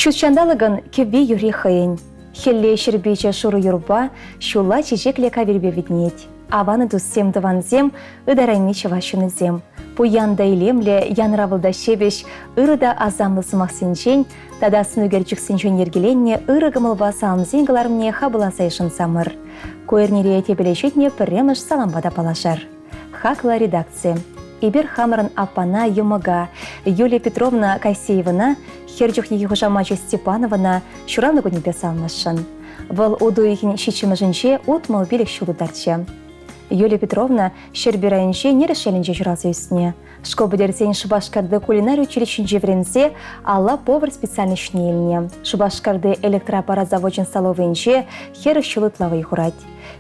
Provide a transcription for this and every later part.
Шутчандалыгын кебе юри хыйын. Хелле шербече шуру юрба, шула чечекле кавербе виднеть. Аваны туссем тыванзем, ыдарайничева шунызем. Пуянда илемле янравылда шебеш, ырыда азамлы сымақсенчен, тада сынугерчіксенчен ергеленне ырыгымылба салымзенгілармне хабыласайшын самыр. Койернере тебелешетне піремыш саламбада палашар. Хакла редакция. Ибер хамырын апана юмага, Юлия Петровна Кайсеевна, Херджухнеги Хужамача Степановна, шуравны гуднепе салмашын. Вăл удуихин шичимыжынче утмыл билек шулударчы. Юлия Петровна шербирайынче нерешеленче журалсы үстіне. Школ бідерсен Шубашкарды кулинарий училищенче вренсе алла повар специальный шнейліне. Шубашкарды электроаппарат заводчен столовыйынче херы шулытлавы хурать.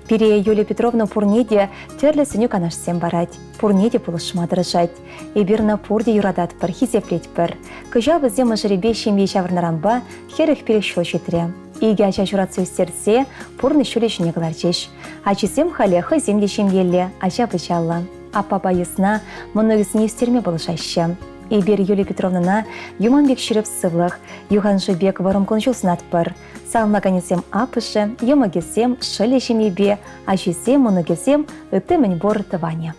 Пире Юлия Петровна пурнеде терлесеню канашсем барать. Пурнеде пулышма дырышать. Ибирна пурде юрадат пір, хизеплет пір. Кыжабы зема жеребе шемье чаврнарамба херых перешел четре. Иге ача журатсы үстерсе, пурны шулешіне кыларчеш. Ачисем хале хызем шемьелле, ача бычалла. Апа байысна мұнығысыне үстерме болышашы. Ибер Юлия Петровнана юманбек шіріп сывлық, юханшыбек варымкон жылсынат пір. Салмаганесем апышы, юмагесем шылешем ебе, ачисем мұнығысем үттімін бор тыване.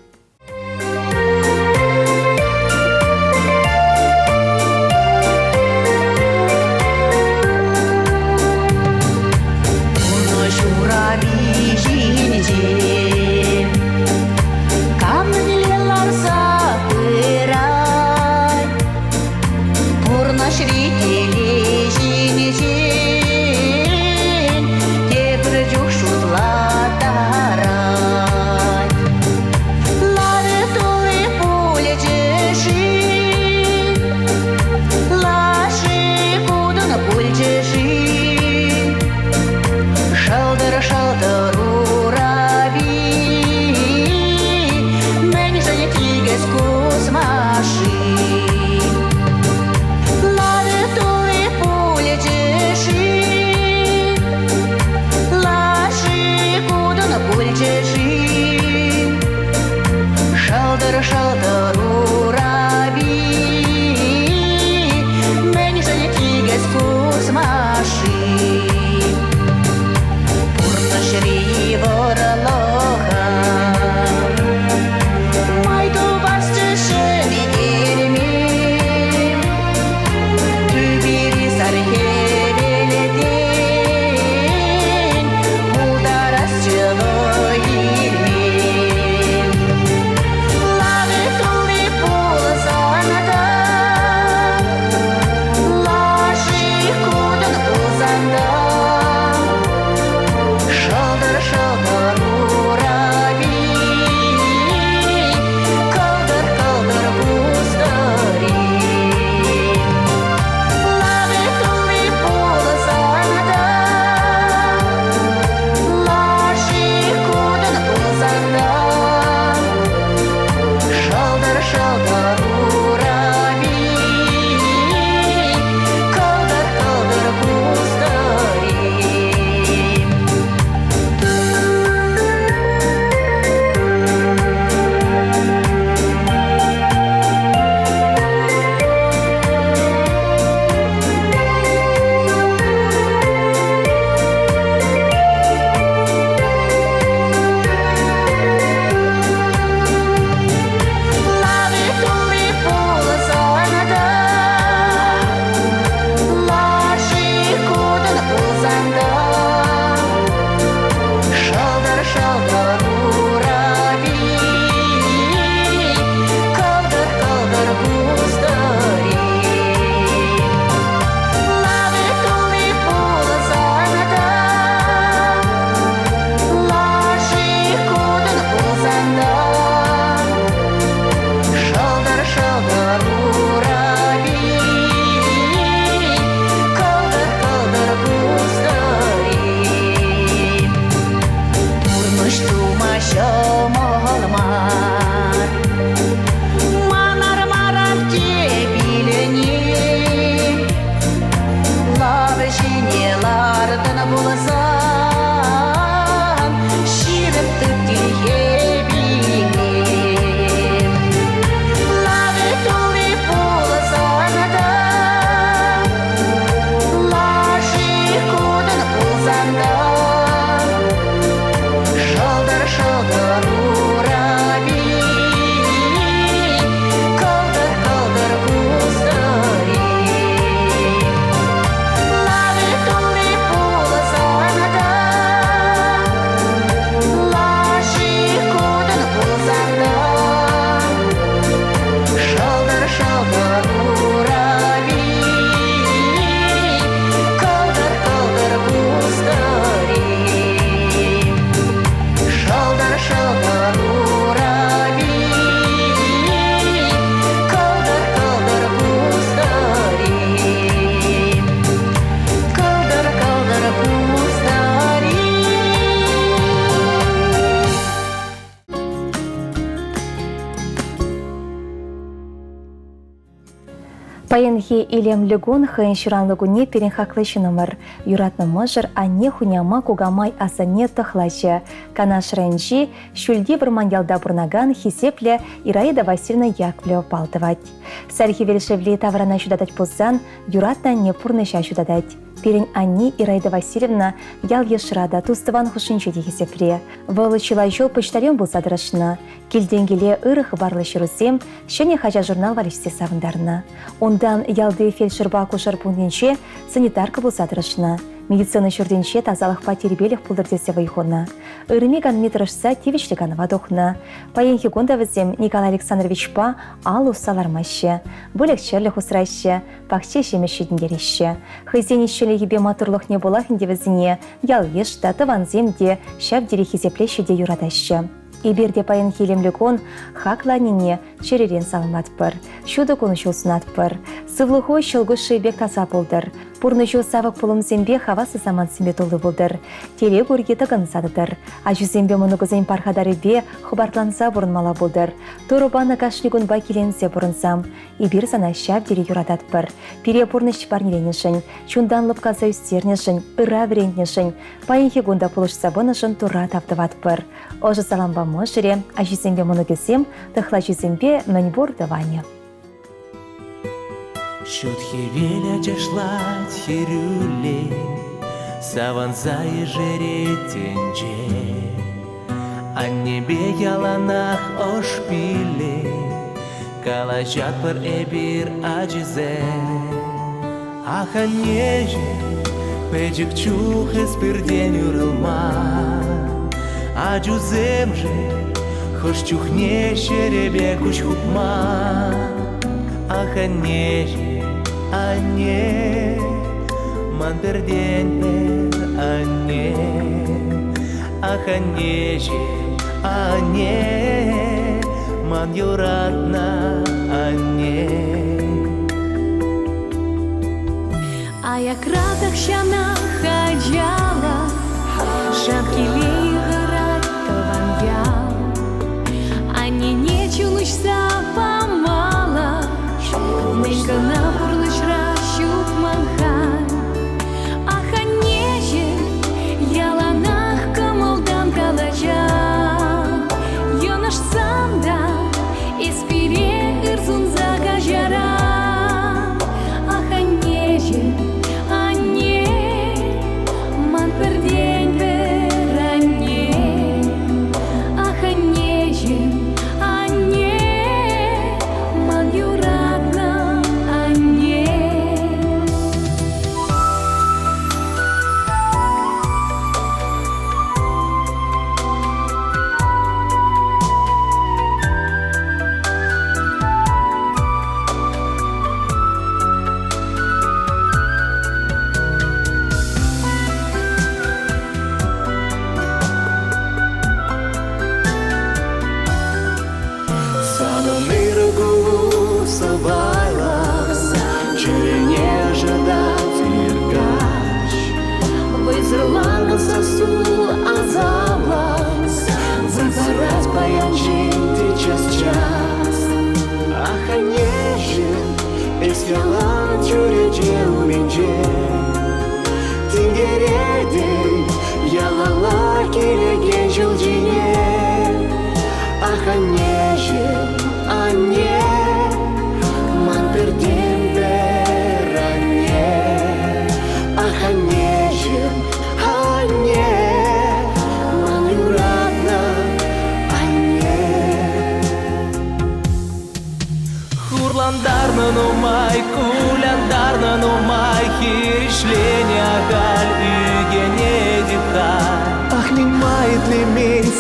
Паенхи илем легон хын шуранлыгуне перенхаклышы номер. Юратны мыжыр анне хуняма кугамай асане тахлачы. Канаш ренжи шульди вырман ялда бурнаган хисепле Ираида Васильевна Яковлева палтывать. Сархи велишевли таврана шудадать позан, юратна не пурныша шудадать. Перень Анни Ираида Васильевна ял ешрада тустыван хушинчеди хисепле. Волочила жол почтарем был задрашна. Кильденгеле ырых барлы шырусем, шене хача журнал валишсе савындарна. Ондан ялды фельдшерба кушар пункенче санитарка был задрашна. Медицина шурденче тазалых потербелих пулдырдесе вайхона. Ырымиган метрашса тивичлиган вадохна. Паенхи гонда візем Николай Александрович па алу салармаще. Бөлек черлих усраще, пахче шемешедін дереще. Хызен ebe матурлық не болахын девізіне, ял ешта тыван земде, шап дерехи зеплешеде юраташы. Иберде пайын хелемлікон хакланине черерен салмат пыр, шуды конышыл сунат пыр. Сывлығы шылгышы бек таза болдыр. Пурныжу савық пулым зембе хавасы заман сембе толы болдыр. Теле көрге тығын садыдыр. Ажу зембе мұнығызын пархадары бе хыбартланса бұрынмала болдыр. Торубаны кашлигун бай келенсе бұрынсам. Ибір сана шап дере юратат пыр. Пире пурныш парнеленешін, чундан лыпказа үстернешін, ыра врентнешін. Пайынхи гунда пулышса бынышын тура таптыват пыр. Ожы саламба мышыре, ажу зембе мұнығызем, тыхла жу зембе мәнбор даване. Шутхи веля чашлать хирюле, саванза и жеретенже, а небе яланах ошпиле, калачат пар эбир аджизе. Ах, а неже, печик чух эспирдень юрылма, а джузем же, хош чухне шеребе куч хупма. Ах, а неже, а не, ман пердень пер, а не. Ах, а неже, а не, ман юратна, а не. А я кратах щана хаджала, шапки лей грать таванья, а не чулышса помала. Ненька напурлыш ращук манхан. Ах, а неже, яланах камалдан калача. Йонаш самда, испире ирзун загажара. Ах, а неже, а не, ман пердень перане. Ах, а неже, а не, ман юра.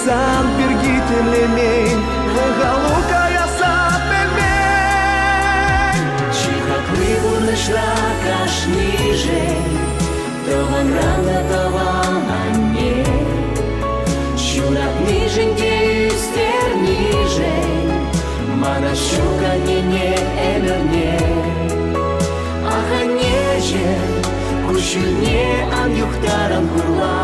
Сан пергитен лемень, луга я сад пельмень. Чихаклы бурнышра каш ниже, тован ранда тован анне. Чурак ниженьке юстер ниже, мана щука не эмерне. Ах, а неже, кущульне ан юхтаран курла.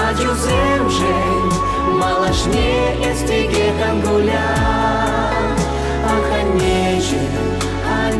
Аджузем жень, малашне эстиге хангуля. Ах, а неже, а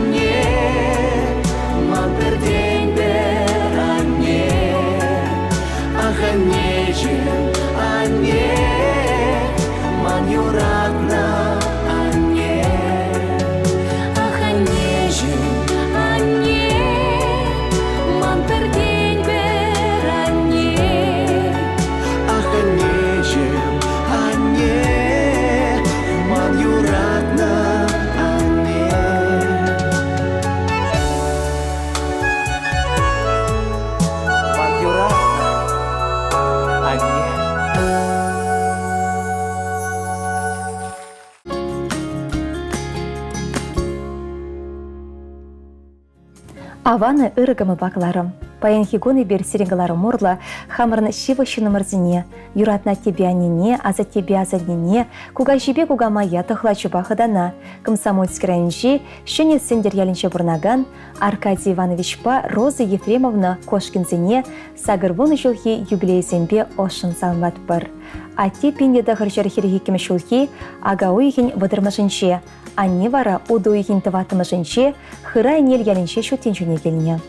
Аваны ырыгымы бакларым. Паянхигоны бер сиренгалары морла, хамырны шивощыны мырзине, юратна тебе анине, аза тебе азаднине, куга жибе куга мая тахлачу бахадана, комсомольский районжи, шене сендер ялинче бурнаган, Аркадий Иванович па Роза Ефремовна Кошкинзине, сагырвоны жылхи юбилейзенбе ошын салмат бар. А те пинде дағыр жархирхи кемешулхи, ага уйхин вадырмашынче, а не вара удуйхин таватымашынче, хырай нел ялинче шутенчуне келіне.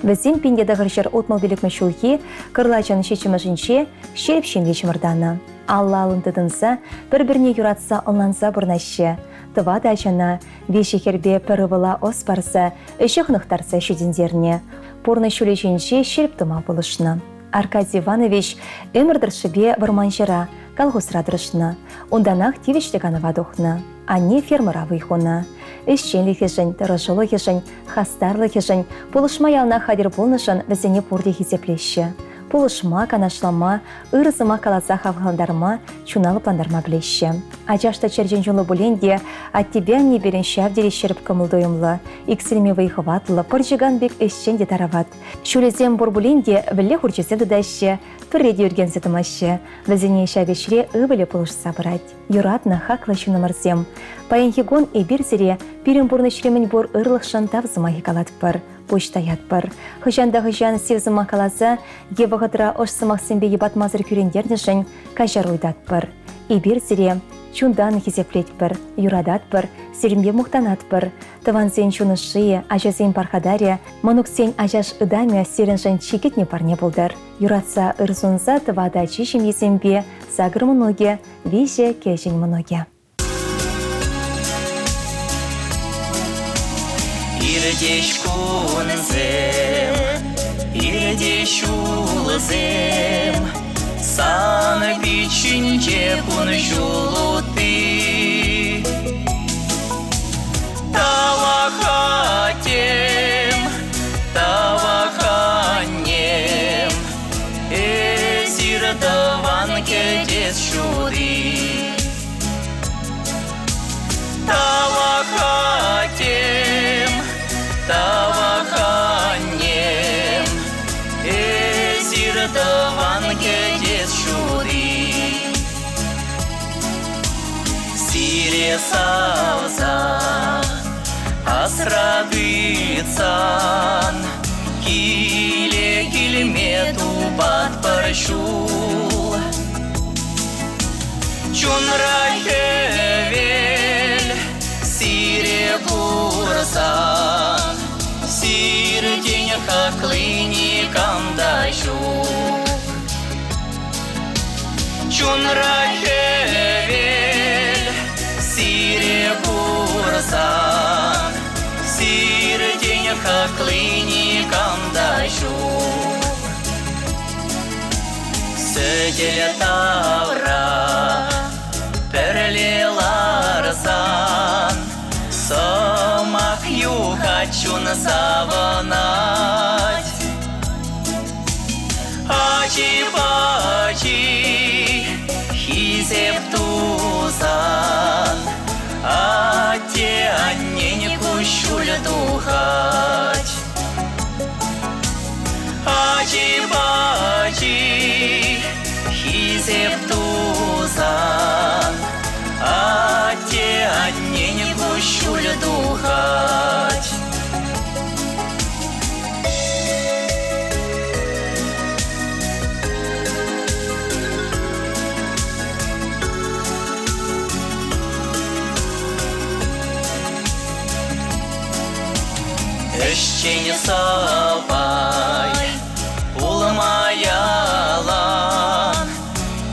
Візен пинде дағыр жар отмал белік мәшулхи, кырлачаны шечімашынче, шерепшен вечімірданы. Алла алындыдынса, бір-біріне юратса ылнанса бұрнашы. Тыва да жана, вешехербе пірывыла ос барса, үшіғнықтарса шүдендеріне. Порны шүлешенше шеріп тұма болышны. Аркадий Иванович өмірдіршібе варманжыра, колхозрадырышны. Онданақ тивештіганы вадухны. Анне фермера выйхуна. Ишченлі хешін, тұрышылы хешін, хастарлы хешін, полышма ялна хадир болнышын візіне порде хизеплеші. Полышма, канашлама, ырысыма каласа хавғалдарма, чуналы пандарма білеші. Ачашта черден жолы бұленде, от тебя не берен шавдері шеріп кымылдойымлы, иксілме вайхыватлы, пыржыган бек ишченде тарават. Шулезем бұр бұленде вілі хурчесе дыдашы, түрреде үргенсе тымашы, візіне шавешіре ывілі полышса бұрад. Юратна хақлы шуны мырзем. Паянхигон эбир зіре, пирен бұрны шіремін бұр ырлықшын тавзыма хикалат бар. Почтаят бар. Хыжанда хыжан севзыма каласа, евағыдыра ошсымақ сенбе ебатмазыр күрендернішін кажар ойдат бар. Ибір зіре, чундан хизеплет бар, юрадат бар, серімбе мұқтанат бар. Таван сен чуны шие, ажа сен пархадаре, мұнық сен ажаш ыдаме серіншін чекетне парне болдар. Юратса ырзунза тавада чишім есембе, сагыр мұноге, веже кежін мұноге. Ирдеш кунзем, ирдеш улзем, саны бичинче кун жулуты. Тавахатем, таваханем, эзирдаван кедес шури. Тавахатем, таваханем, эзирдаван кедес шури. Сире савза, асрадыцан, киле килмету бат паршул. Чунрахевель, сире бурзан, сирдень хаклыни кандашу. Чунрахевель, сире бурзан, сирдень хаклыни кандашу. Сөделе тавра, перлеларзан, сомах юхачун саванать. Ачи-бачи, хизеп тузан, ате анненьку шуль духать. Ачи-бачи, хизеп тузан, ате анненьку шуль духать. Эшчень савай, улмаялан,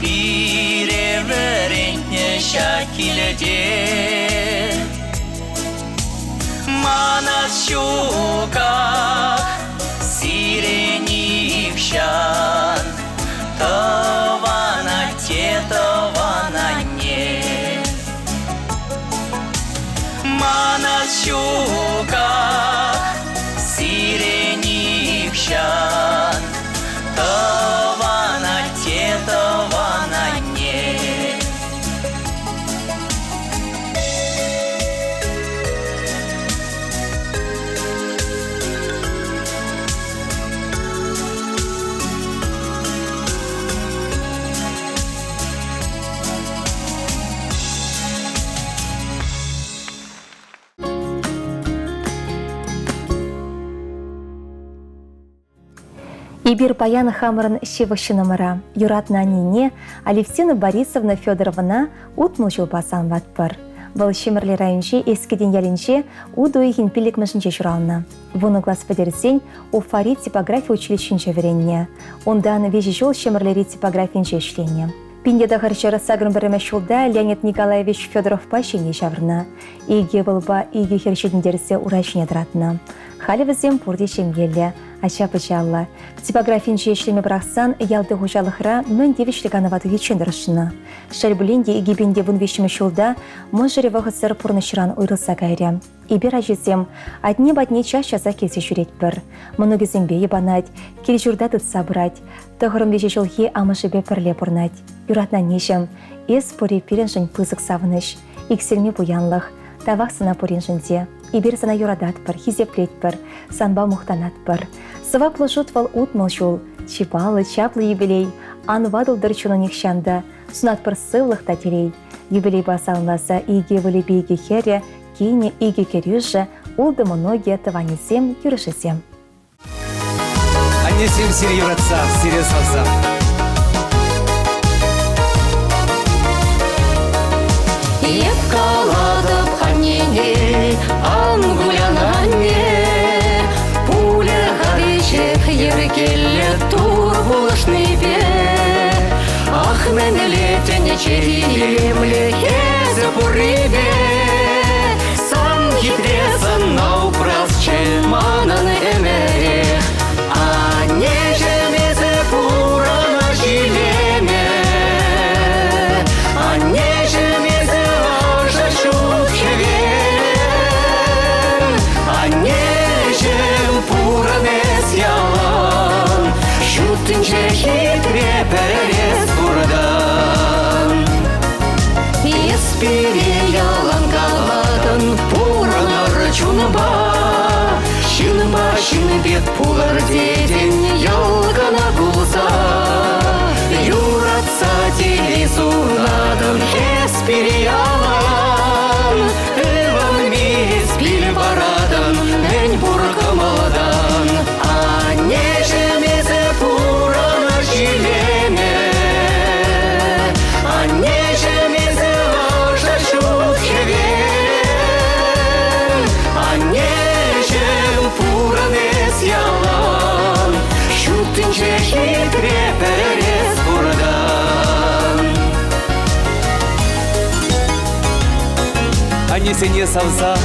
пиреверентне шакиледе. Манас щуках, сиренивщан, тавана те, тавана не. Манас щуках, сиренивщан, тавана те, тавана не. Ибир паян хамырын шевышынымыра. Юратна нине Алевтина Борисовна Федоровна утмыл жылбасан ватпыр. Бұл шемірлі райынше ескіден ялінше удуйхин пилік мүшінше жұралына. Вуны глаз подерсен Уфари типография училищенше веренне. Ондан вежі жол шемірлері типографиенше ішленне. Пиндеда ғыршыры сагрын біріме шулда Леонид Николаевич Федоров пашыне жаврына. Иге болба иге хершедіндерсе урайшыне дыратына. Халі візем пұрде шемгелі, ача пычалла. Типографиенше ішлеме бірақсан, ялды ғужалықыра мөн девішлік анавады вечен дұрышына. Шальбуленде игебенде вун вешімі шулда мұжыры вағызыр пұрнышыран ұйрылса кайря. Ибер ажызем, адне-бадне чашаса келсе жүрет бір. Мұнығызембе ебанать, кел жүрда тұтса бұрать. Тұғырым веше жылхи амышыбе пірле бұрнать. Юратна нешім, ес пұре переншін пызық савыныш. Иксерме бұянлық, тавақ сына пұреншінде. Ибер сана юрадат бір, хизеплет бір, санба мұқтанат бір. Сыва плұжут вал утмыл жол, чипалы, чаплы юбилей, анвадылдыр чуны нехшанды, сунат бір сывлық тәтерей. Юбилей басалынласа иге вілі бейге хере, кейіне иге керюжі, улды мұноге тыванесем, юрышысем. Анесем сире юратса, сире салса. Еп каладып ханнене, ангулянане, пуля хавичек еркелі тур булышны бе. Ах, мен летене черемле езі пурыбе, сан хитресан наупрасче манан эмере, а нежемезе пурана жилеме, а нежемезе ажа шукхеве, а нежем пуранес ялан, шутынче хитре перес бурдан. Еспире ялан каладын пуранар чунба, шынба шынбет пулар деден ялгана булса, юратса телесунадын еспире ялан, эван мес бил барадын мен буркамаладан, а нежемезе пурана жилеме, а нежемезе ажа шутхеве, а нежем пуранес ялан, шутынче хитре перес бурдан. Анесене салса,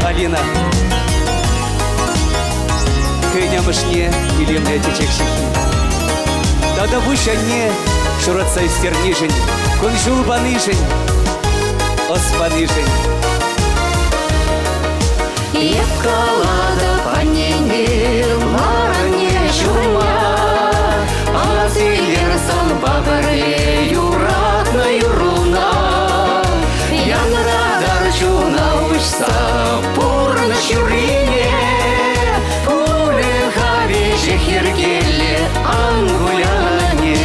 Алина. Кынямышне илемле течек шихи. Тада бушанне шуратса истернишень, кунжул банышень, оспанышень. Еп каладып аннене, маране жума, азилер сан бабыре юратна юруна, янрадар жуна учса пурна шурине, пуле хавиже хергеле ангуляне.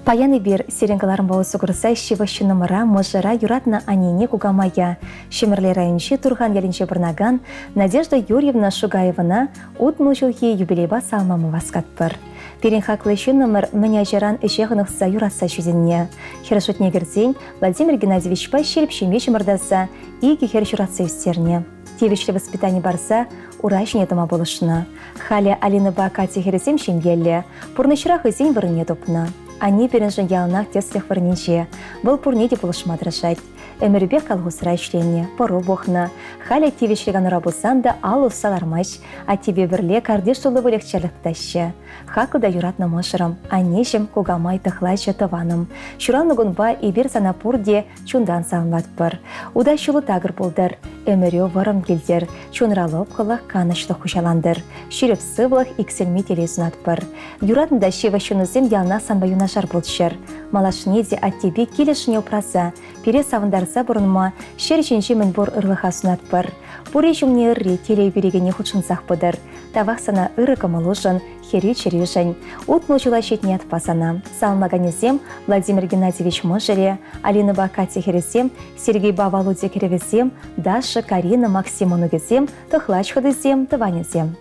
Паяны бир сиренгаларын баусы курса шиващы номера можара юратна анине кугамая. Шемерлерайынче турган ялинче бірнаган Надежда Юрьевна Шугаевна утмужылхи юбилейба салмамы васкатпыр. Перен хаклышы номер меняжеран ешеғынықса юраса жүзінне. Херашутне керзень Владимир Геннадьевич Пащель пшемеші мырдаса иги хершуратса үстерне. Тевишлі воспитание барса урашне тома болышына. Халя Алина Катя хересем шенгелле, пурнышырақ өзен вырыне топна. Они перенжен ялнақ теслех варниче, был пурнеде болышмадрашать. Эмербек алгусра ишленне, пору бохна. Халя тивишлиган рабылсан да алу салармаш, а тебе бірле кардеш тулы вылегчалык таща. Хакуда юратна мошырым, а нешем кугамай тахлайча таваным. Шуралны гунба и бир санапурде чундан салмат бар. Уда шулы тагыр болдар, эмерё варым келдер, чунралып қылық канышлы хушаландыр. Ширіп сывлық икселми телезунат бар. Юратында шевашунызем ялна санбаюна жар болчыр. Малашнеде от тебе келешіне упраса, пере савындарса бұрынма, шерченші мін бұр ырлыға сунат бар. Бұре жүмне ырри телей берегене худшынсақ бұдыр. Тавақ сана ыры кымылышын, хері черешін. Утмыл жула шетне атпасана. Салмаганезем Владимир Геннадьевич Можере, Алина Катя хересем, Сергей Володя керевесем, Даша, Карина, Максим онугезем, Тахлач ходызем, Таванезем.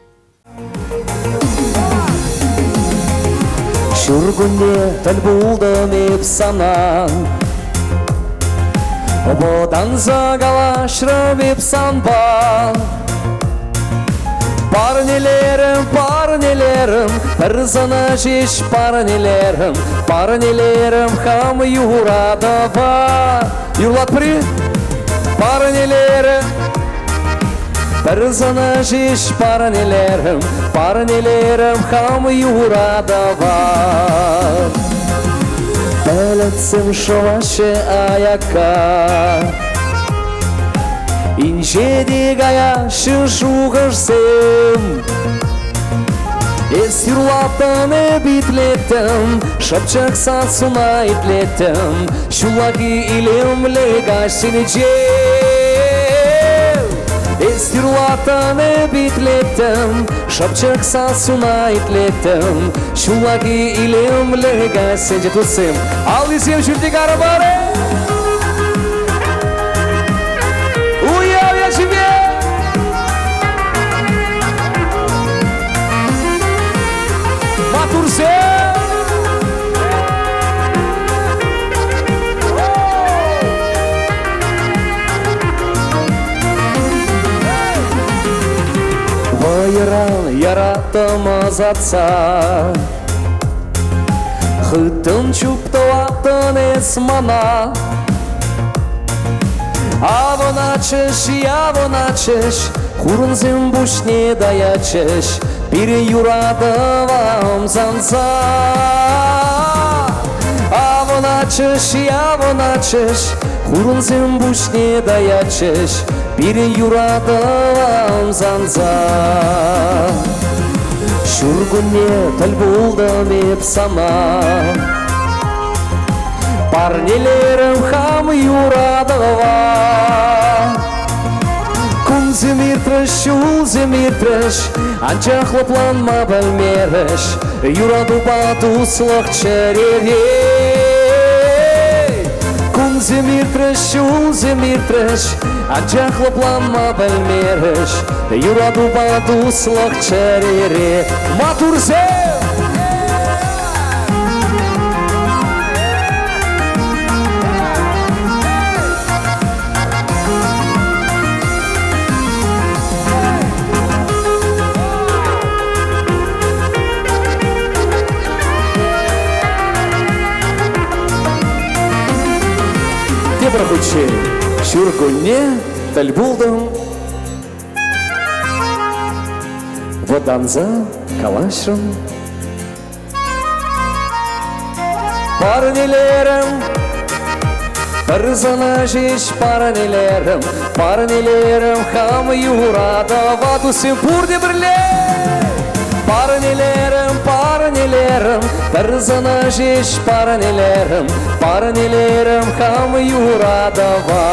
Шүргүнне тіл болдым еп санан, Бодан загалашрым еп санбан. Парнелерім, бір зана жеш парнелерім, хам юрадава. Юрлат при, парнелерім, бір зана жеш парнелерім, хам юрадава. Бәлітсім шолашы аяка, инжедек аяшы жуғырсым. Ес юрлатыны битлеттім, шапчақ сасуна итлеттім, шулаги илемлі гашыны жел. Ес юрлатыны битлеттім, шапчақ сасуна итлеттім, шулаги илемлі гашыны жел. Ал десем жүрдек арабары. Уяв я тебе! Матурсе! Вайран яратымыз атса, Хыттын чуптылатын эсмана. Явоначеш, хурынзым бушне даячеш, Бире юрадывам занса. Явоначеш, хурынзым бушне даячеш, Бире юрадывам занса. Шүргүнне тіл болдым еп сана, Парнелерім хам юрадыва. Күн земиртреш, шул земиртреш, Анча хлопланма білмереш, Юраду бату слық чарере. Күн земиртреш, шул земиртреш, Анча хлопланма білмереш, Юраду бату слық чарере. Матурзе! Прохуче, шүргүнне тіл болдым, Воданза калашым. Парнелерім, бір зана жеш парнелерім, хам юрадава. Тусым пурде бірле. Парнелерім, бір зана жеш парнелерім, хам юрадава.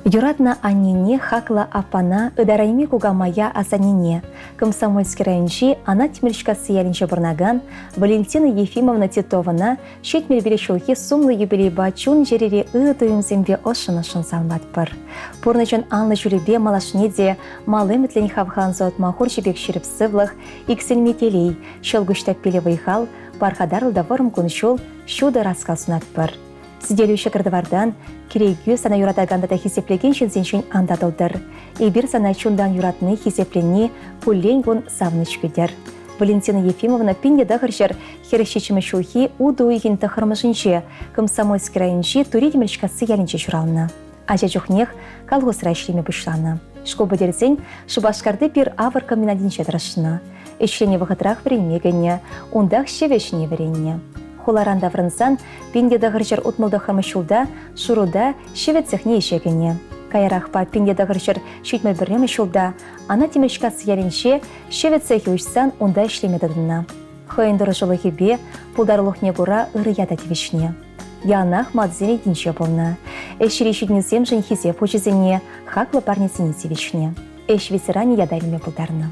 Юратна аннине хакла апана ыдарайми кугамая асанине. Комсомольский райончи ана тимельшкасы ялинче бурнаган Валентина Ефимовна Титована щетмель берешулхи сумлы юбилейба чун жерере туюмзембе ошын салмат пыр. Пурначын анлы жүлебе малашнеде малым етлен хавхан зот махур жебек шеріп сывлых иксельметелей шелгуштап пеле вайхал бархадарылда варым куншул шуды раскал сунат пыр. Сиделюші кірдівардан керейгі сана юратаганда да хисеплеген шынзеншін андадылдыр. Эбір сана чундан юратны хисепленне пулен гон савныч күдер. Валентина Ефимовна пинде дағыршыр херещечімі шулхи уду егін тахырмышынче Комсомольский райончи туридемельшкасы ялінче журалына. Ажа жүхнех колхоз райшлеме бұшланы. Шкобы дерзен шубашкарды пир авар комбинадинче дырышына. Эшлене вағытрах вренегіне, ондақ шевешіне вренне. Хуларанда врынсан, пинде дағыршыр утмылды хырмышулда, шуруда шевецехне ешегіне. Кайрахпа пинде дағыршыр шүйтмел біремі шулда, ана темешкасы ялінше шевецехе ұшсан онда ішлемедігіна. Хойындыры жылы хебе пулдарлықне ғура ұрыя да тевешіне. Янах мадзене динче болна. Эшіре шүйтнесем жын хизе почезене хақлы парнесіне тевешіне. Эш ветеране ядайлеме пулдарына.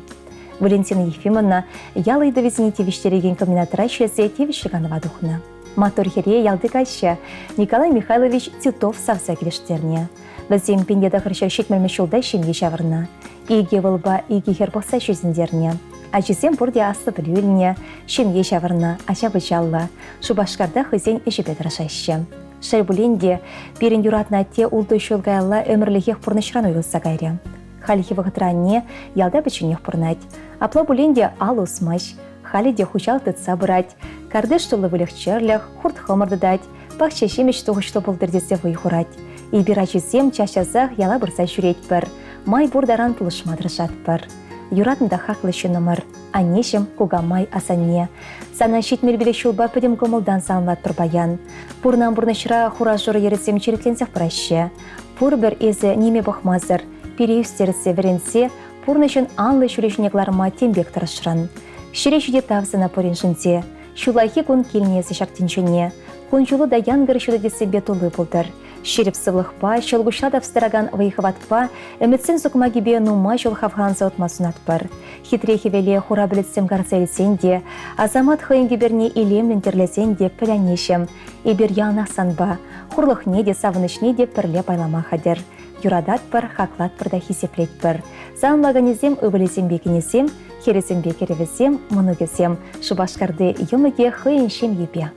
Валентина Ефимовна ялы довезіне тевештереген комбинатыра шелсе тевешіганова духна. Матур хере ялды кайшы Николай Михайлович Титов савса келештерне. Вазем пенде дағырша шетмелме шулда шемге шавырна. Иге вылба, иге хербоқса шөзіндерне. Ажызем бұрде асты білуіліне, шемге шавырна, ача бычалла. Шубашкарда хызен ешебе дырашайшы. Шайбуленде берін юратна те улды шөлгайла өмірлігех пұрнышран ойлыса гайры. Халихи вағытранне ялда бічінех пұрнать. Апла буленде ал усмаш, халиде хучал тытса бұрать, карды штулы вылық черлях, хурт хомырды дать, пақча шемеш тұғышлы бұлдырдесе вайхурать. Ибира чесем чашазақ яла бұрса жүреть бір, май бұрдаран пұлышмадырышат бір. Юратында хақлы шынымыр, анешім кугамай асанне. Сана шетмел біле шулба пөдем көмілдан санлат бір баян. Бұрнан бұрнышыра хура жұры ересем черекленсек бұрашы. Пұр бір езі неме бұқмазыр, переюстерісе веренсе, пурнышын анлы шүрешінекларыма тембек тұрышырын. Шірешіде тавзына пөреншінде, шулайхи күн келнесі шақтеншіне, күн жулы да янгыр шуды десембе толы болдыр. Шеріп сывлықпа, шылгушада встараган вайхыватпа, әмітсен сұқма гебе нума жол хавханза отмасунат бар. Хитрехи веле хура білетсем гарцелесен де, азамат хойын геберне илемлен терлесен де пілянешем, ебер янақ санба, хурлықне де савынышне де пірле байлама хадер. Юрадат бар, хақлат бірда хисеплет бір. Занлаганезем өвілесем бекінесем, хересем бекеревесем, мұнығесем, шубашкарды юмыге хойыншем ебе.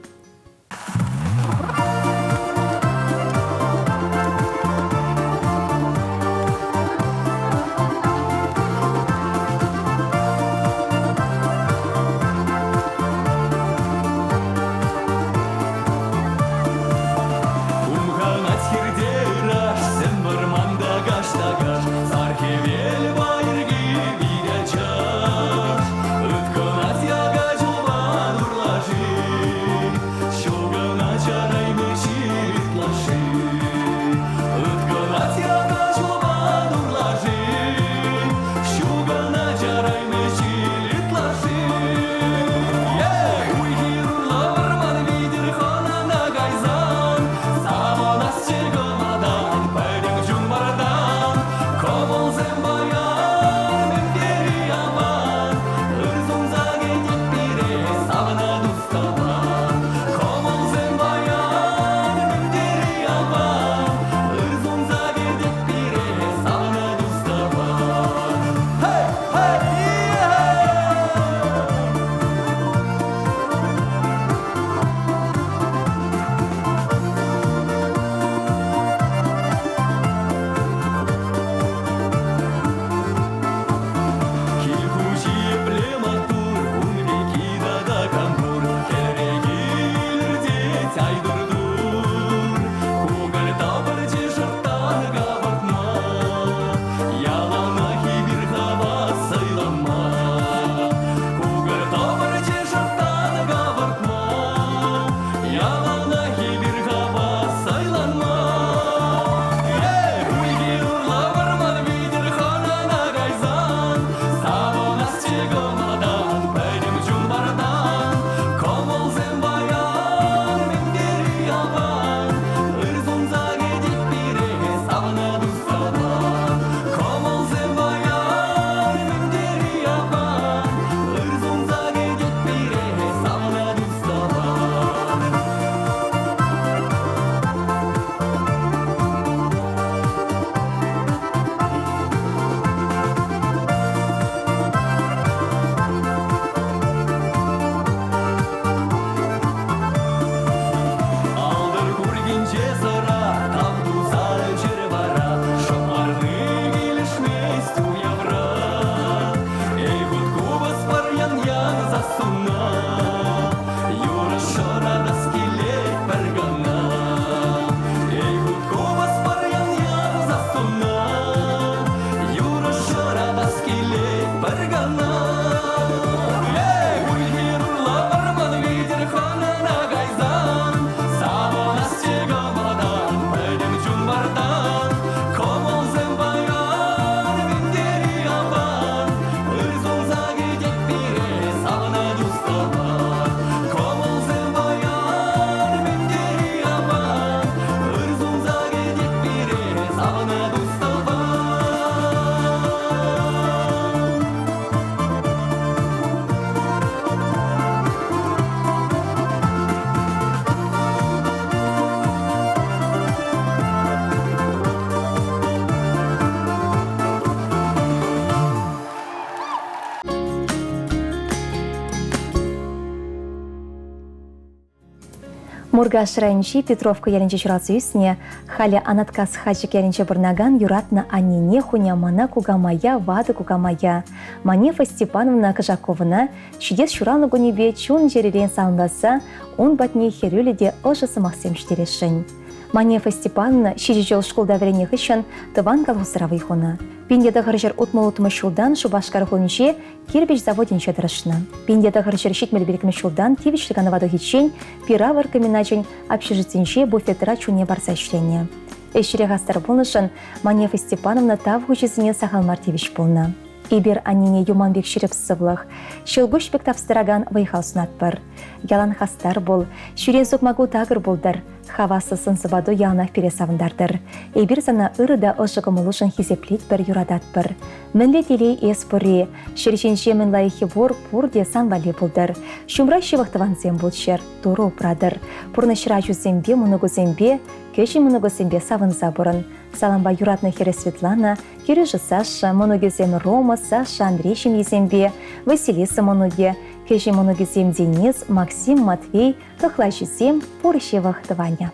Ургаш райончи Петровка ялинче чурасы үсне, халя анаткас хаджик ялинче бурнаган юратна аннине хуня мана кугамая, вады кугамая. Манефа Степановна Кожаковна чудес шураны гунебе чун жеререн салынбаса, он батне херюледе ожысы мақсем штерешін. Манефа Степановна шижел школда вренех үшін тыван колхозыравый хуна. Пиндеда ғыржыр утмы шулдан шубашкар хунче кирбич заводин чадрышна. Пиндеда ғыржыр шитмел берекме шулдан тивичлік анаваду хитчен пиравар каменачен общежитинче буфетра чуне барса шлене. Эшіре ғастар болнышын Манефа Степановна тав хучесіне сахалмар тивич болна. Ибер анине юманбек шереп сывлых, шылгуш бек тавстыраган вайхал сунатпыр. Ялан хастар бол, шүрен сукмагу тагыр болдар, хавасы сынсыбаду ялнах пересавындардыр. Ибер зана ырыда ышығы мұлышын хизеплет бір юрадатпыр. Мінле телей эспори, шерченше мін лайхи вор пурде санвали болдар. Шумра шевақтыван зем болшер, туру прадыр. Пурны шыра жүзембе, мұнығу зембе, кеші мұнығу зембе савын забырын. Саламба юратна хере Светлана, хережі Саша, моногезем Рома, Саша, Андрейшим Езембе, Василиса моноге, кеші моногезем Денис, Максим, Матвей, Тохлащизем, Порщевах Тваня.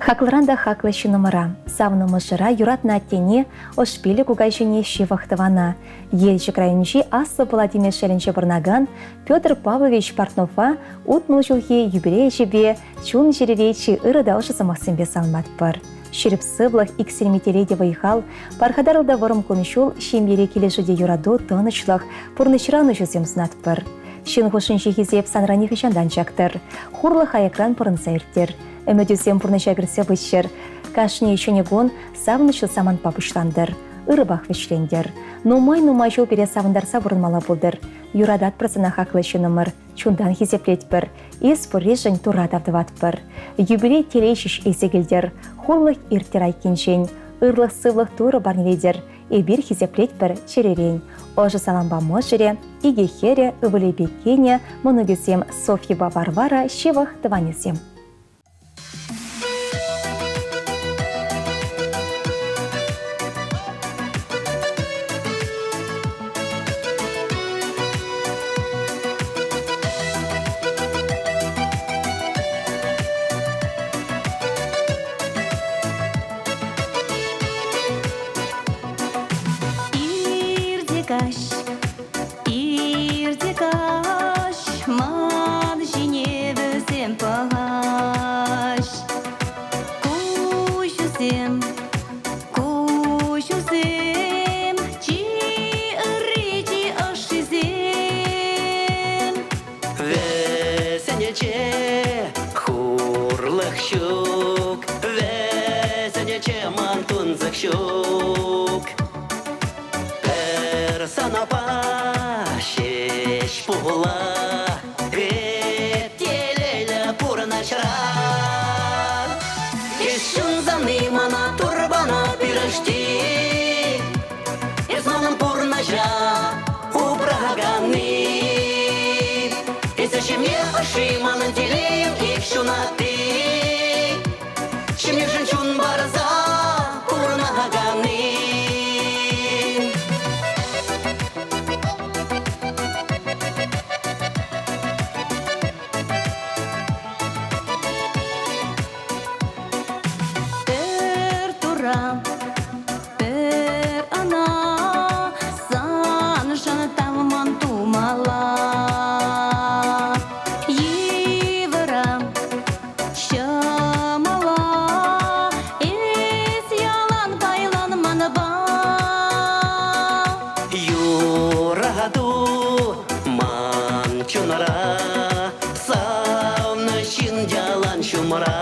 Хаклыранда хаклы шынымыра. Савнымы жыра юратна аттене ошпилі кугайшыне шивахтывана. Елші крайынши асы Владимир шелінче бұрнаган Петр Павлович Портнова утмыл жылге юбилей жебе чун жеререйчі ырыда ұшысы мақсымбе салмат бар. Шеріп сывлық иксельметелейде вайхал, пархадарылда варым конышул шемере келешіде юраду тынычлық пұрнышыраны жүзем сынат бар. Шын хошынши хизеп санрани хышандан жақтыр. Хурлы хаякран пұрынса иртер. Өмөдюсем пұрныша кірсе вышыр. Кашни ешенегон савнышыл саман папышландыр. Ырыбақ вешлендер. Нумай жол бере савындарса бұрынмала болдыр. Юрадат прасына хақлы шынымыр. Чундан хизеплет бір. Ес пұрежін турат авдыват бір. Юбилей телейшіш есегілдер. Хурлық иртер айкеншен. Ырлық сывлық туры барнеледер. Эбир хизеплет бір черерен. Ожы саламба можыре, игехере, ывылебекене, мұнығысем Софьева Варвара, шевах тванесем. Ирде каш, ман женевізем пағаш. Кушузем, чи ырыжи ашызем. Весенече хурлық щук, весенече мантунзық щук. Санапа шеш пула, ветелеля пурна шрак. Ешун заны мана турбана пирожти, Езманым пурна жа упраганы. Езачем мне аши манын телеем их шунаты, Чем женщун барза пурна ганы. Per ana san jana tam mantu mala yivara shamala is yalan baylan manaba Юраду манчунара, савна шиндялан шумара.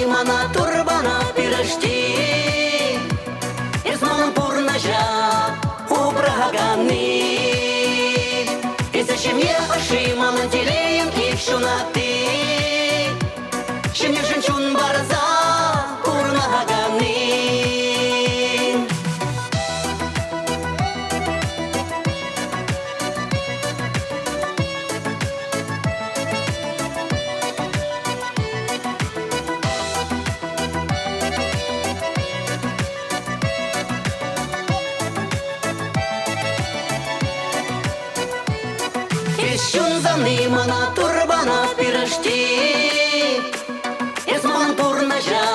Мана турбана пирожти, Езманым пурна жа упраганы. И зачем я аши манын телеем их шунаты, Чем мне женщун барза пурна ганы. Ещун заны мана турбана пирожти, Езман пурна жа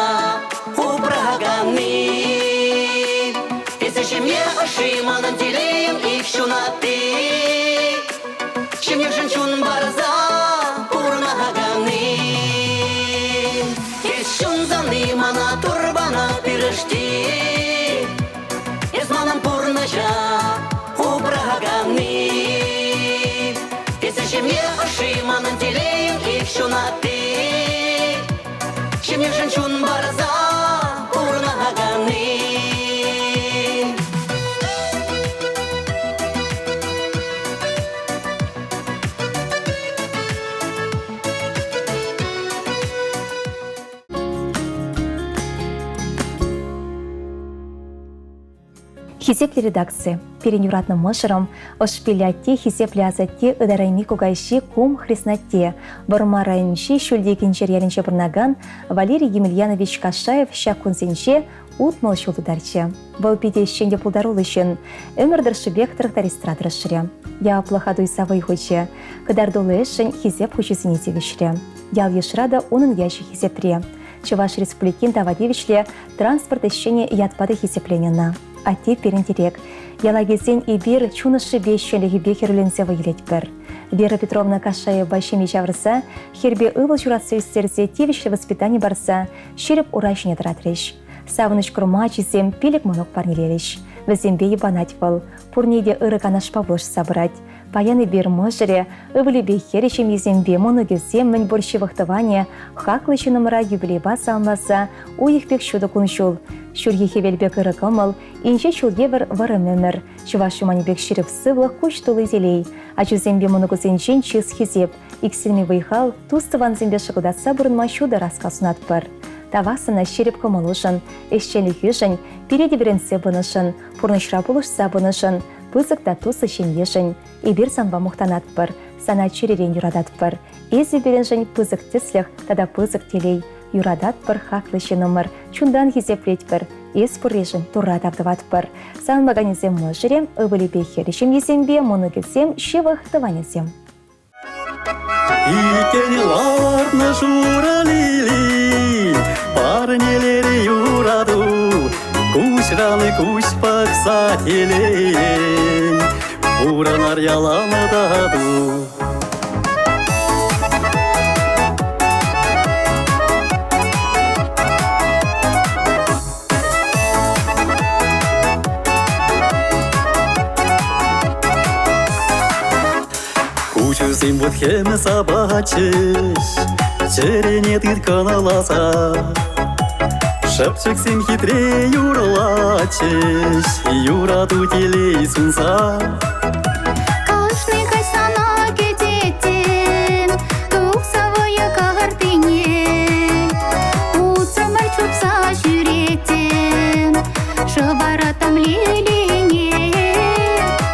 упраганы. И зачем я аши манын телеем их шунаты, Чем мне женщун барза пурна ганы. Ещун заны мана турбана пирожти, Езманым пурна жа упраганы. Зачем мне аши манын телеем их шунаты, Чем мне женщун барза пурна ганы. Хизепли редакция. Перен юратным мышырым, ошпилятте хизепли азатте ыдарайми кугайши кум хреснатте. Бұрма районши шүлдеген жерерінше бұрнаган Валерий Емельянович Кашаев шакунзенше утмал шулударчы. Бұл бедещенде пулдарул үшін өмірдірші бектір таристратыр шыре. Я плохадуй савай хоче. Кадардулы үшін хизеп хочесіне тегішіре. Ял ешрада оның ящи хизепре. Чуваш республикин Тавадевичле транспорт ещене ятпады хизепленена. А те перентерек. Ялагезен и бир чунышы бещелігі бекерленсе вайлет бір. Вера Петровна Кашаева большими чаврса, хербе ывыл журасы үстерзе тевишлі воспитание барса, шереп урайшыне тратреш. Савыныш курма чизем пилек монок парнелереш. Візембе ебанать был. Пурнеде ыры канаш павлыш собрать. Паяны бер мыжыре, ывылебе херешем езембе моногезем мін борщи вахтыване, хаклычы номера юбилейба салмаса, у их пек шуды куншул. Шурге хевелбек ыры кымыл, инче шулгевер варым өмір. Чуваш юманебек ширіп сывлық куш тулы зелей. А чузембе моногозенчен чиз хизеп. Иксілме выйхал, тустыван зембе шыгудатса бұрынма шуды раскасунат бір. Тавасына шереп кымылышын, эшченлі хүшін, переде бірінсе бұнышын, пұрнышра бұлышса бұнышын, пызықта тусы шенешін, ебір санба мұқтанат бір, сана черерен юрадат бір. Езі біріншін пызық тісліх, тада пызық телей, юрадат бір хаклышы номер, чундан хизеплет бір, ез пұррешін тұра тавдыват бір. Сан маганезем мұжырем, ывылебе херішім езембе, мұнығызем, шевық тыванезем. Икенеларны журалили, парнелері юраду, кушраны куш пақса телен, уранар яланы даду. Кучусым вот хемы собачиш, черене тыткан аласа. Шапчыксым хитре юрлачиш, юраду телей сунса. Кашны кайсана кететен, тухсавая картине. Уцамар чупса жүретен, шыбаратам лелине.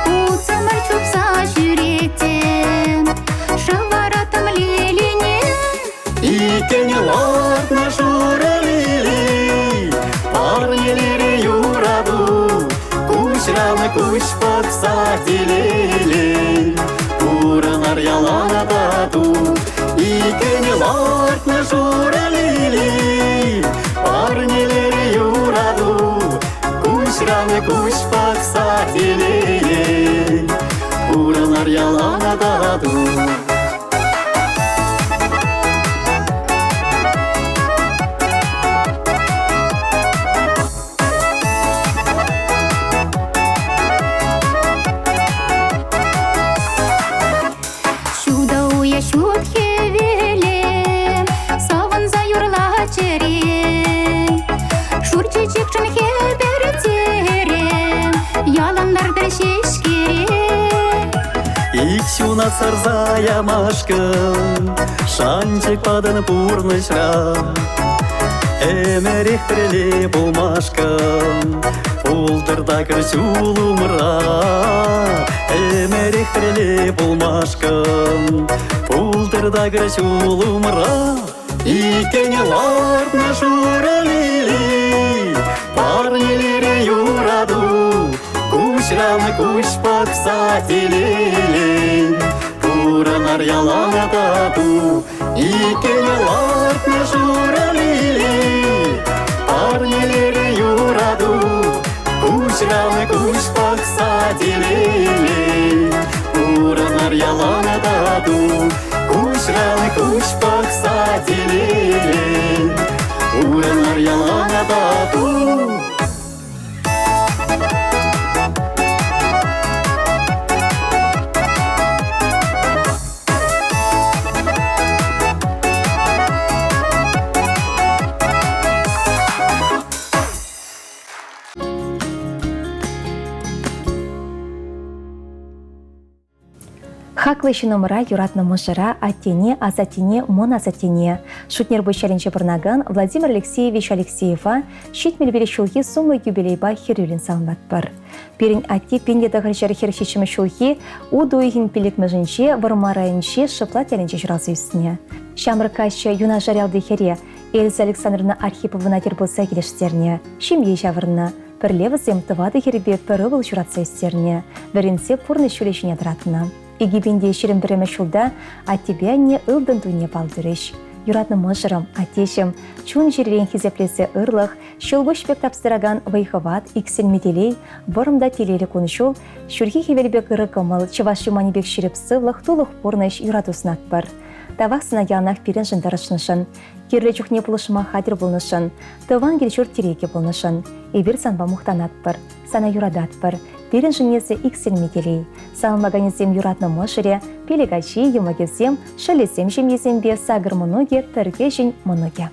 Уцамар чупса жүретен, шыбаратам лелине. Икенеларны журалили, парнелері юраду, кушраны куш пақса телелен, уранар яланы даду. Икенеларны журалили, парнелері юраду, кушраны куш пақса телелен, уранар яланы даду. Шут хевелем, саван за юрла черем. Шурчичек чын хебертерем, яландардар шешкерем. Иксюна сарзая машкын, шанчик падын пурнышра. Эмерих треле булмашкын, пулдырда кірчулумра. Эмерих треле булмашкын, пулдырда кірчулумра. Икенеларны журалили, парнелері юраду, кушраны куш пақса телелен, уранар яланы даду. Икенеларны журалили, парнелері юраду, кушраны куш пақса телелен, уранар яланы даду. Кушраны куш пақса телелен, уранар яланы даду. Хаклышы номера юратны мышыра аттене, азатене, моназатене. Шутнер бөшәрінче бұрнаган Владимир Алексеевич Алексеева шет мелбері шулхи сумлы юбилейба херюлін салынбат бір. Перін атте пендеді ғыржары хершечімі шулхи у дуйхин пелік мәжінше вармарайынше шыплат әлінче жұралсы үстіне. Шамрыкашы юна жарялды хере Эльза Александровна Архиповна тербылса келештеріне, шимге жавырына. Пірлевізем тывады хербе пірі бұл жүратса үстеріне, вірінсе пұрны шүлешіне дыратына. Египенде шерім бірімі шулда, аттебе не ылдын туне балдырыш. Юратны мұжырым, атешім, чун жеререн хизеплесі ырлық, шылбы шпек тапсыраган вайхыват, иксен метелей, бұрымда телелі конышул, шүрхи хевелбек ыры кымыл, чывашы манибек шеріп сывлық, тулық пұрныш юратуснат бар. Тавақ сына янақ пирен жындарышнышын, керлі чухне пылышыма хадыр болнышын, тыван келшур тереке болнышын, эбір санба мұқтанат бар, сана юрадат бар, пирен жынесі иксен метелей, салмаганезем юратны мұшыре, пелегачи, емагезем, шалесем жемезембе, сагыр мұноге, пірге жын мұноге.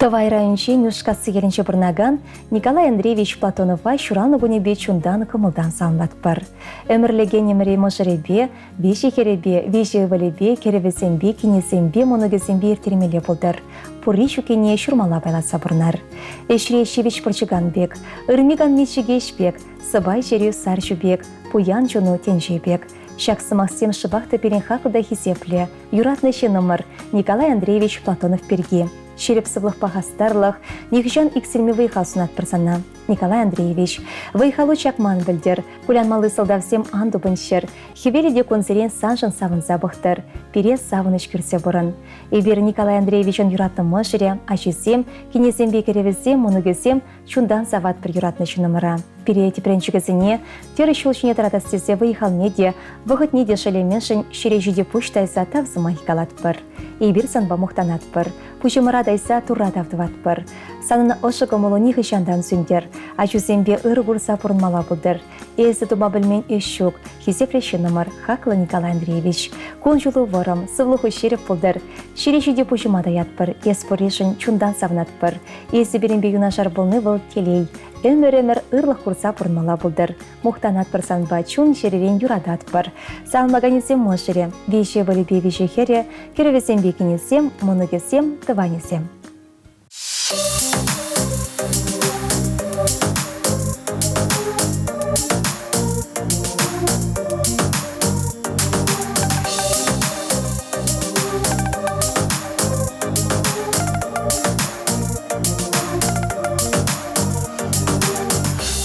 Тывай районче Нюшкасы ерінче бірнаган Николай Андреевич Платонова шураны гунебе чундан кымылдан салынатпыр. Өмірлеген емірей мұжыребе, беші керебе, веші өвілебе, керевесембе, кенесембе, моногесембе ертермеле болдыр. Пури шукене шурмала байласа бұрнар. Эшре шевич пұрчыганбек, ырмиган мечегешбек, сыбай жерю сар жубек, пуян жуну тенжебек. Шаксы Максим шыбақты перен хақыда хисепле, юратнышы номер Николай Андреевич Платонов перге. Черепсывлых пахастарлых, нихжан иксельми выйхалсунат персона. Николай Андреевич, выйхалу чакман білдер, кулянмалы сылдавсем анду біншер, хевеледе конзерен санжын савын забықтыр, перес савыныш кірсе бұрын. Ебер Николай Андреевичын юратны мұжыре, ачызем, кенезем бекеревізем, мұнугезем, чундан сават бір юратнышы номера. Перети пренчігізіне, тері шулшыне таратастезе выйхал неде, вғыт неде шелеменшін шережуде пуштайса тавзыма хикалат бір. Ебер санба мұқтанат бір. Пучымырадайса турадавдыват бір. Санына ошығы молони хышандан сүндер. Ачузембе ыргурса пұрынмала бұдыр. Эзі тума білмен ешшук. Хизепреші номер Хақлы Николай Андреевич. Кон жулу ворым, сывлығы шеріп бұлдыр. Шерешуде пучымадаят бір. Еспорешін чундан савнат бір. Езі берінбе юнашар болны бұл телей. Өмір-өмір ырлық құрса пұрынмала бұлдыр. Мұқтанат бір санба чун жеререн юрадат бір. Салмаганезем мұжыре. Веше валебе веше хере. Керевесем бекенесем, мұнығесем, тыванесем.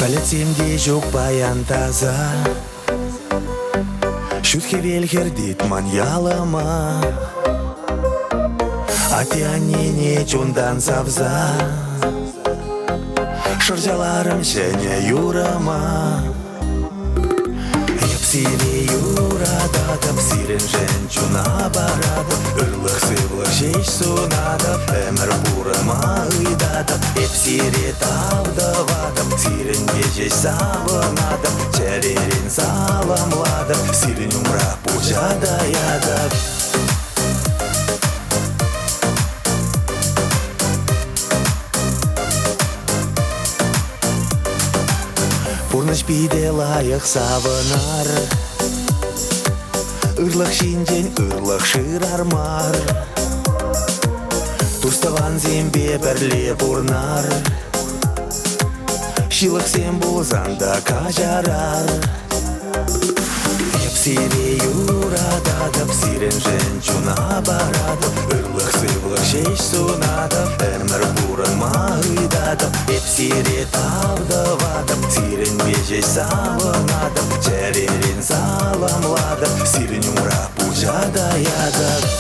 Пәлетсемде жоқ баян таза, шүтке велгер дитман ялама, атианене чундан савза, шыржаларым және юрама. Епсире юрададым, сирен жен чуна барадым, үрлық сывлық жеш сунадым, әмір бұрыма ұйдадым, епсире тавдывадым, сирен бежеш савынадым, чәререн саламладым, сирен умра пучадаядым. Пурныш биде лайық савынар, ырлық шинден ырлық шырармар, Туставан зембе бірле бұрнар, шилық сен болзанда кажарар. Епсире юрададым, сирен жен чуна барадым, ырлық сывлық шеш сунадым, әмір бұрынма ұйдадым, епсире тавдывадым, сирен бежеш салынадым, чәререн саламладым, сирен умра пучадаядым.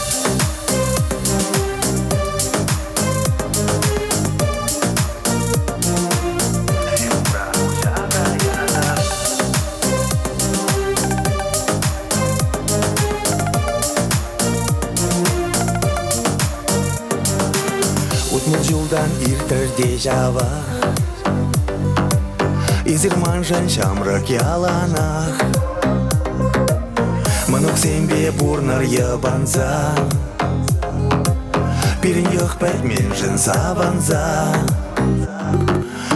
Жулдан иртірде жава, изірман жан шамрак яланақ, мұнық сенбе бұрнар ебанза, пирін еқпәт мен жын саванза.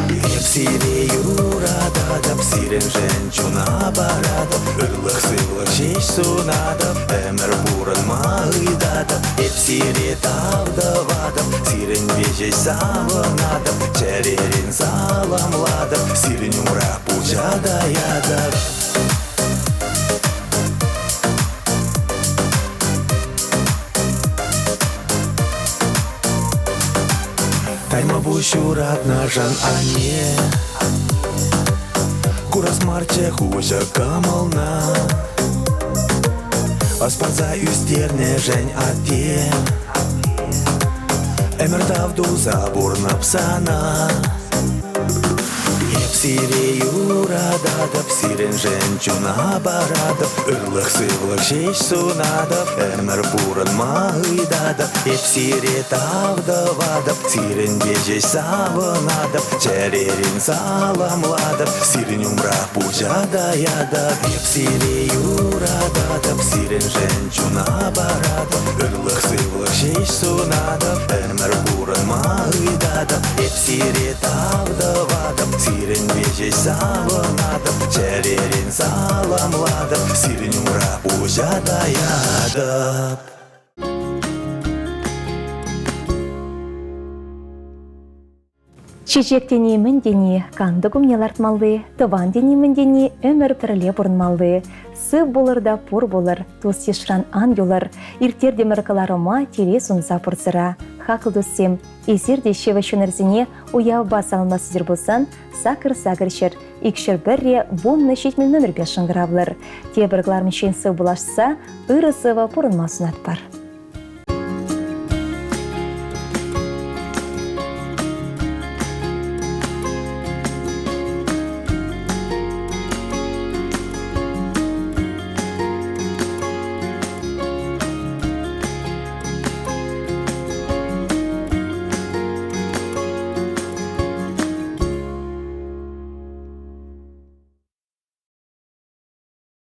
Епсире юрададым, сирен жен чуна барадым, үрлық сывлық жеш сунадым, әмір бұрынма ұйдадым, епсире тавдывадым, сирен бежеш савынадым, чәререн саламладым, сирен умра пучадаядым. Тайма бушурат на жан ане, курас марче хужа камална, аспанза үстерне жен ате, әмір тавду забурнап сана. Епсире юрададым, сирен жен чуна барадым, үрлық сывлық жеш сунадым, әмір бұрынма ұйдадым, епсире тавдывадым, сирен бежеш савынадым, чәререн саламладым, сирен умра пучадаядым. Епсире юрададым, сирен жен чуна барадым, үрлық сывлық жеш сунадым, әмір бұрынма ұйдадым, ядап, эпсире тавдавадап, сирен вежей савынадап, чәререн саламладап, сирен умра пужада ядап. Чечек денеймін дене канды күмнелартмалды, тыван денеймін дене өмір пірле бұрынмалды. Сып болыр да пұр болыр, тус ешран ан юлыр, иртер деміркаларыма теле сунса пұрсыра. Хақыл дүссем, езерде шеві шөнірзіне уяу бас алмасызыр болсан, сақыр-сақыр шыр, икшір бірре бомны шетмен нөмірбе шыңғыравлыр. Тебірглар мүшен сып бұлашса, ұры сывы пұрынма сунат бар.